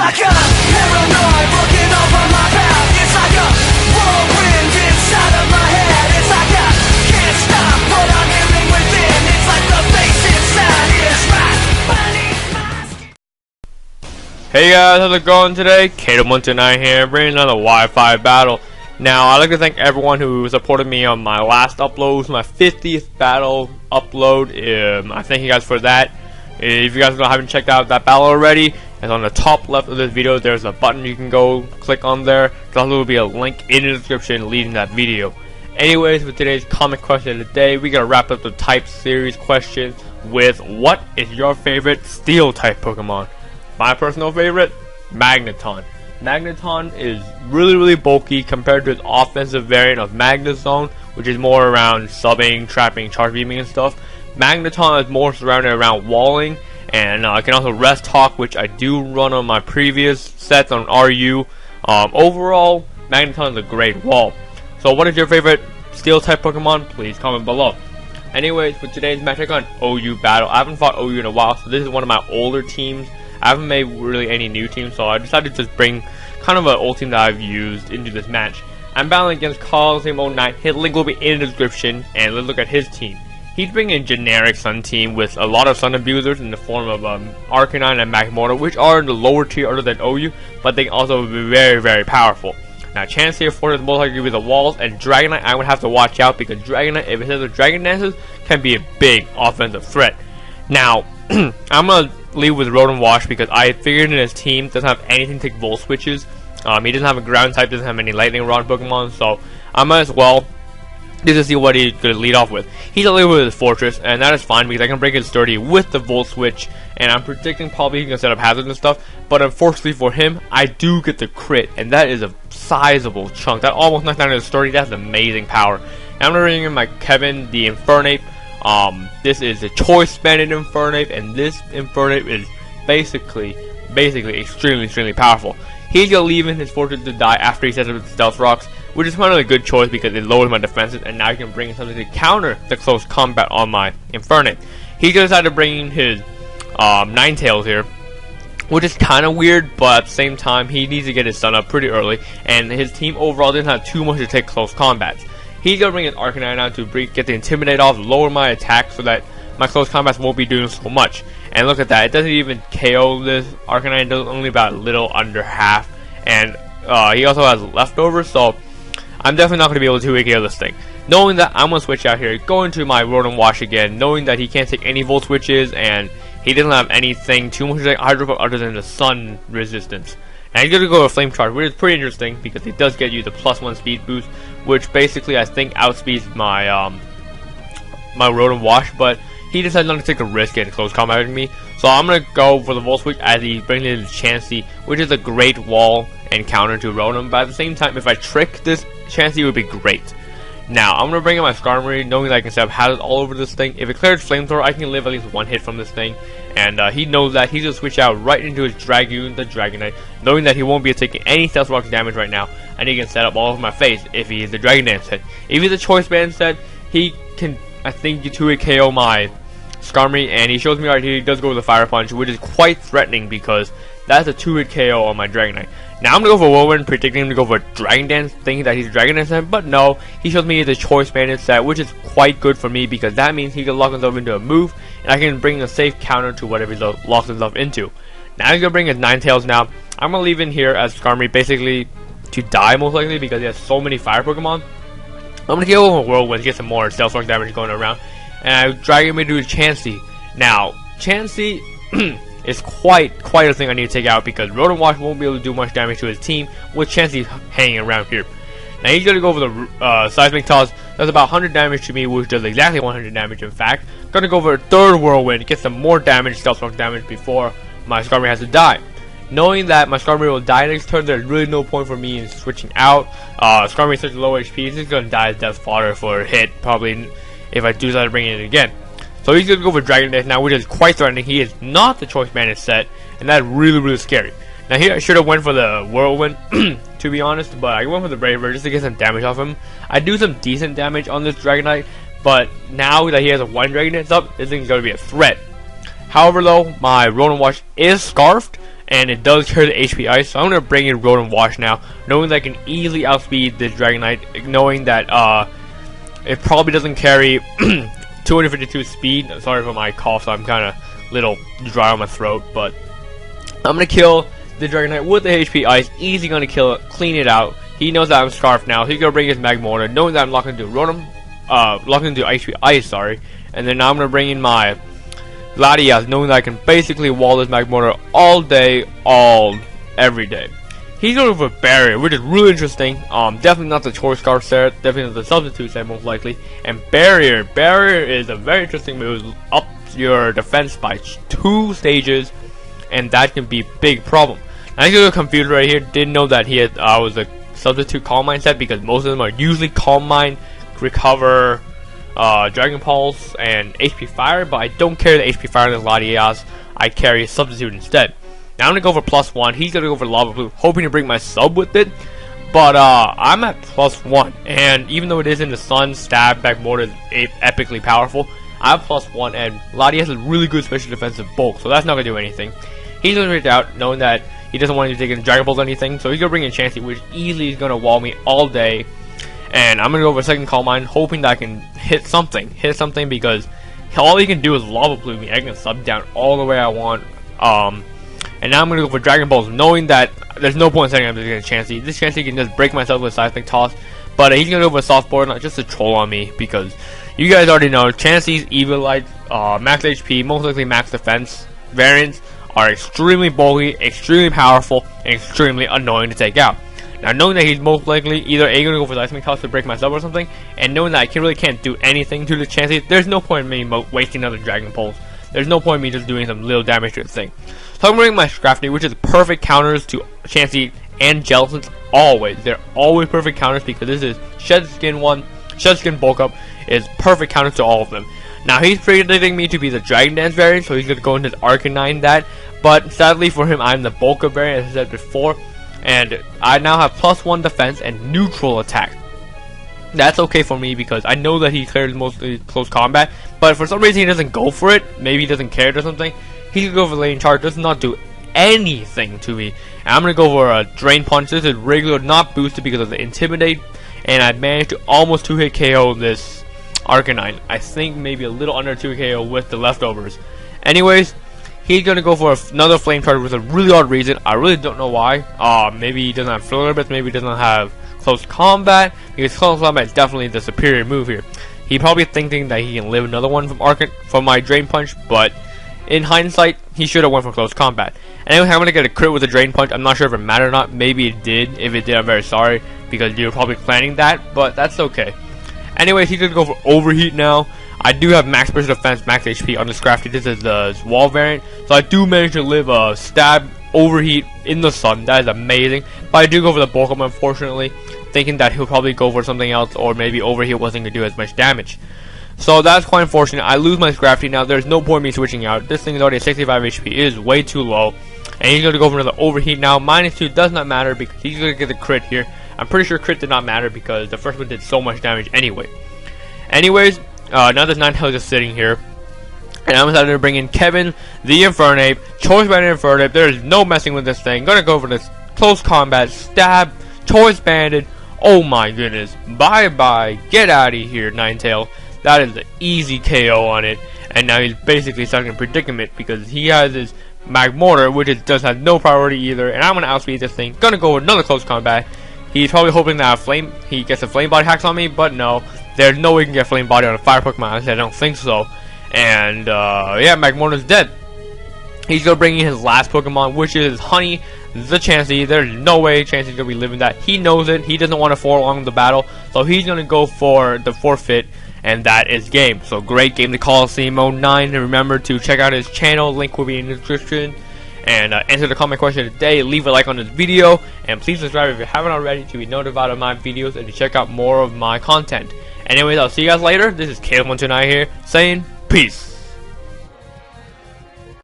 like a paranoid looking over my path. It's like a whirlwind inside of my head. It's like I can't stop what I'm hearing within. It's like the bass inside is right beneath my skin. Hey guys, how's it going today? KDUBZ here, bringing another Wi-Fi battle. Now, I'd like to thank everyone who supported me on my last uploads, my 50th battle upload. I thank you guys for that. If you guys haven't checked out that battle already, it's on the top left of this video. There's a button you can go click on there. There will be a link in the description leading that video. Anyways, with today's comic question of the day, we gotta wrap up the type series question with what is your favorite steel type Pokemon? My personal favorite, Magneton. Magneton is really bulky compared to its offensive variant of Magnezone, which is more around subbing, trapping, charge beaming and stuff. Magneton is more surrounded around walling, and can also rest talk, which I do run on my previous sets on RU. Overall, Magneton is a great wall. So what is your favorite steel type Pokemon? Please comment below. Anyways, for today's match, I got an OU battle. I haven't fought OU in a while, so this is one of my older teams. I haven't made really any new teams, so I decided to just bring kind of an old team that I've used into this match. I'm battling against TheColosseum09. His link will be in the description, and let's look at his team. He's bringing a generic Sun team with a lot of Sun abusers in the form of Arcanine and Magmortar, which are in the lower tier other than OU, but they can also be very powerful. Now, Chansey, of course, is most likely with the walls, and Dragonite I would have to watch out because Dragonite, if it has the Dragon Dances, can be a big offensive threat. Now, I'm gonna leave with Rotom Wash because I figured in his team doesn't have anything to take Volt Switches. He doesn't have a ground type, doesn't have any Lightning Rod Pokemon, so I might as well just to see what he's gonna lead off with. He's gonna lead with his Fortress, and that is fine because I can break his Sturdy with the Volt Switch, and I'm predicting probably he's gonna set up hazards and stuff. But unfortunately for him, I do get the crit, and that is a sizable chunk. That almost knocks down his Sturdy. That's amazing power. And I'm gonna bring in my Kevin, the Infernape. This is a choice banded Infernape, and this Infernape is basically extremely powerful. He's gonna leave in his Fortress to die after he sets up his Stealth Rocks, which is kind of a good choice because it lowers my defenses, and now he can bring in something to counter the close combat on my Infernape. He's gonna decide to bring in his Ninetales here, which is kind of weird, but at the same time, he needs to get his Sun up pretty early, and his team overall didn't have too much to take close combats. He's gonna bring his Arcanine out to get the Intimidate off, lower my attack so that my close combats won't be doing so much. And look at that, it doesn't even KO this Arcanine, it does only about a little under half. And he also has leftovers, so I'm definitely not going to be able to KO this thing. Knowing that, I'm going to switch out here, go into my Rotom Wash again, knowing that he can't take any Volt Switches, and he doesn't have anything too much like Hydro Pump other than the Sun resistance. And he's going to go with Flame Charge, which is pretty interesting because it does get you the +1 speed boost, which basically I think outspeeds my my Rotom Wash, but he decided not to take a risk getting close combat with me. So I'm going to go for the Volt Switch as he brings in his Chansey, which is a great wall and counter to Rotom, but at the same time, if I trick this Chansey, it would be great. Now, I'm going to bring in my Skarmory, knowing that I can set up hazards all over this thing. If it clears Flamethrower, I can live at least one hit from this thing, and he knows that. He's going to switch out right into his Dragoon, the Dragonite, knowing that he won't be taking any Stealth Rock damage right now, and he can set up all over my face if he's the Dragon Dance set. If he's a Choice Band set, he can, I think, 2-hit KO my Skarmory, and he shows me right here he does go with the Fire Punch, which is quite threatening because that's a 2-hit KO on my Dragonite. Now I'm going to go for Whirlwind, predicting him to go for Dragon Dance, thinking that he's a Dragon Dance set, but no, he shows me the Choice Banded set, which is quite good for me because that means he can lock himself into a move, and I can bring a safe counter to whatever he locks himself into. Now he's going to bring his Ninetales now. I'm going to leave in here as Skarmory basically to die most likely because he has so many Fire Pokemon. I'm going to go over Whirlwind to get some more Stealth Rock damage going around, and I drag him into Chansey. Now, Chansey is quite a thing I need to take out because Rotom Wash won't be able to do much damage to his team with Chansey hanging around here. Now he's going to go for the Seismic Toss. Does about 100 damage to me, which does exactly 100 damage in fact. Going to go for a third Whirlwind, get some more damage, Stealth Rock damage before my Skarmory has to die. Knowing that my Skarmory will die next turn, there's really no point for me in switching out. Skarmory is such low HP, he's going to die as death fodder for a hit, probably if I do decide to bring it in again. So he's going to go for Dragon Dance now, which is quite threatening. He is not the Choice Banded set, and that's really scary. Now here I should have went for the Whirlwind, to be honest, but I went for the Brave Bird just to get some damage off him. I do some decent damage on this Dragonite, but now that he has a 1 Dragon Dance up, this thing's going to be a threat. However though, my Rotom Wash is scarfed, and it does carry the HP Ice, so I'm going to bring in Road and Wash now, knowing that I can easily outspeed this Dragonite, knowing that it probably doesn't carry 252 speed. Sorry for my cough, so I'm kind of little dry on my throat, but I'm going to kill the Dragonite with the HP Ice, easy going to kill it, clean it out. He knows that I'm Scarf now, so he's going to bring his Magmortar, knowing that I'm locking into Rotom, locking into HP Ice, sorry, and then now I'm going to bring in my Latias, knowing that I can basically wall this Magmortar all day, every day. He's going for Barrier, which is really interesting. Definitely not the Choice Scarf set, definitely not the Substitute set, most likely. And Barrier is a very interesting move. Ups your defense by 2 stages, and that can be a big problem. Now, I got confused right here. Didn't know that he had was a Substitute Calm Mind set, because most of them are usually Calm Mind, Recover, Dragon Pulse, and HP Fire, but I don't carry the HP Fire in the Latias. I carry Substitute instead. Now I'm going to go for +1. He's going to go for Lava Blue, hoping to bring my sub with it. But I'm at +1. And even though it is in the Sun, Stab, Magmortar is epically powerful, I have +1. And Latias has really good special defensive bulk, so that's not going to do anything. He's going to reach out, knowing that he doesn't want to take in Dragon Balls or anything. So he's going to bring in Chansey, which easily is going to wall me all day. And I'm going to go for a second Calm Mind, hoping that I can hit something. Because all he can do is Lava Blue me. I can sub down all the way I want. And now I'm going to go for Dragon Balls, knowing that there's no point in setting up against Chansey. This Chansey can just break myself with Seismic Toss. But he's going to go for a Soft Board, not just a troll on me, because you guys already know Chansey's Evilite, max HP, most likely max defense variants are extremely bulky, extremely powerful, and extremely annoying to take out. Now, knowing that he's most likely either A, going to go for Seismic Toss to break myself or something, and knowing that I really can't do anything to the Chansey, there's no point in me wasting another Dragon Pulse. There's no point in me just doing some little damage to the thing. So I'm bringing my Scrafty, which is perfect counters to Chansey and Jellicent always. They're always perfect counters, because this is Shed Skin Bulk Up is perfect counter to all of them. Now he's predicting me to be the Dragon Dance variant, so he's going to go into Arcanine that. But sadly for him, I'm the Bulk Up variant, as I said before. And I now have +1 defense and neutral attack. That's okay for me, because I know that he clears mostly close combat, but for some reason he doesn't go for it. Maybe he doesn't care or something. He can go for Lane Charge, does not do anything to me. And I'm going to go for a Drain Punch. This is regular, not boosted because of the Intimidate, and I managed to almost 2-hit KO this Arcanine. I think maybe a little under 2 KO with the leftovers. Anyways, he's going to go for another Flame Charge with a really odd reason. I really don't know why. Maybe he doesn't have Flare Bits, maybe he doesn't have Close Combat, because Close Combat is definitely the superior move here. He probably thinking that he can live another one from my Drain Punch, but in hindsight, he should have went for Close Combat. Anyway, I'm going to get a crit with a Drain Punch. I'm not sure if it mattered or not. Maybe it did. If it did, I'm very sorry, because you were probably planning that, but that's okay. Anyways, he's going to go for Overheat now. I do have max special defense, max HP on this Crafty. This is the wall variant, so I do manage to live a Stab, Overheat in the Sun. That is amazing. But I do go for the Bulk Up, unfortunately, thinking that he'll probably go for something else, or maybe Overheat wasn't going to do as much damage. So that's quite unfortunate. I lose my Scrafty now. There's no point in me switching out. This thing is already at 65 HP. It is way too low. And he's going to go for another Overheat now. -2 does not matter, because he's going to get the crit here. I'm pretty sure crit did not matter, because the first one did so much damage anyway. Anyways, now there's Ninetales just sitting here. And I'm decided to bring in Kevin, the Infernape, Choice Banded Infernape. There's no messing with this thing. Gonna go for this Close Combat, Stab, Choice Banded. Oh my goodness. Bye-bye. Get out of here, Ninetales. That is an easy KO on it. And now he's basically stuck in a predicament, because he has his Magmortar, which does have no priority either. And I'm gonna outspeed this thing. Gonna go with another Close Combat. He's probably hoping that he gets a Flame Body hacks on me, but no. There's no way he can get Flame Body on a Fire Pokemon. I don't think so. And yeah, Magmortar's dead. He's gonna bring in his last Pokemon, which is Honey, the Chansey. There's no way Chansey's gonna be living that. He knows it. He doesn't want to prolong the battle, so he's gonna go for the forfeit, and that is game. So great game, TheColosseum09. And remember to check out his channel. Link will be in the description. And answer the comment question today. Leave a like on this video, and please subscribe if you haven't already to be notified of my videos and to check out more of my content. Anyways, I'll see you guys later. This is KDUBZ here saying peace.